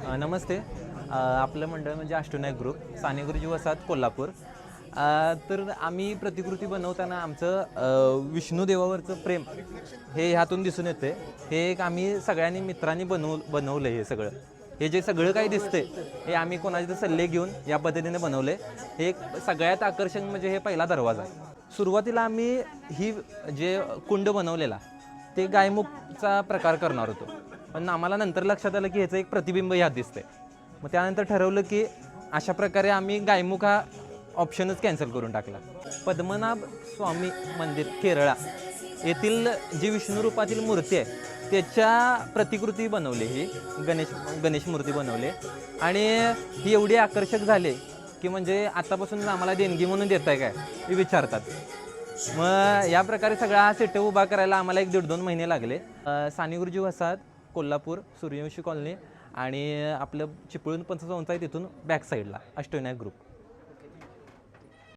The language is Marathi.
नमस्ते. आपलं मंडळ म्हणजे अष्टविनायक ग्रुप, साने गुरुजी वसाहत, कोल्हापूर. तर आम्ही प्रतिकृती बनवताना आमचं विष्णू देवावरचं प्रेम हे ह्यातून दिसून येते. हे एक आम्ही सगळ्यांनी मित्रांनी बनवलं हे सगळं. हे जे सगळं काही दिसतंय हे आम्ही कोणाचे तर सल्ले घेऊन या पद्धतीने बनवले. हे एक सगळ्यात आकर्षण म्हणजे हे पहिला दरवाजा आहे. सुरुवातीला आम्ही ही जे कुंड बनवलेला ते गायमुखचा प्रकार करणार होतो, पण आम्हाला नंतर लक्षात आलं की ह्याचं एक प्रतिबिंब ह्यात दिसतंय. मग त्यानंतर ठरवलं की अशा प्रकारे आम्ही गायमुख हा ऑप्शनच कॅन्सल करून टाकला. पद्मनाभ स्वामी मंदिर केरळा येथील जी विष्णू रूपातील मूर्ती आहे त्याच्या प्रतिकृती बनवली, ही गणेश मूर्ती बनवली आणि ही एवढी आकर्षक झाली की म्हणजे आतापासून आम्हाला देणगी म्हणून देत आहे काय हे विचारतात. मग या प्रकारे सगळा हा सेटअप उभा करायला आम्हाला 1-1.5-2 महिने लागले. साने गुरुजी वसाहत, कोल्हापूर, सूर्यवंशी कॉलनी आणि आपलं चिपळूण पंचसंस्था आहे तिथून बॅक साईडला अष्टविनायक ग्रुप.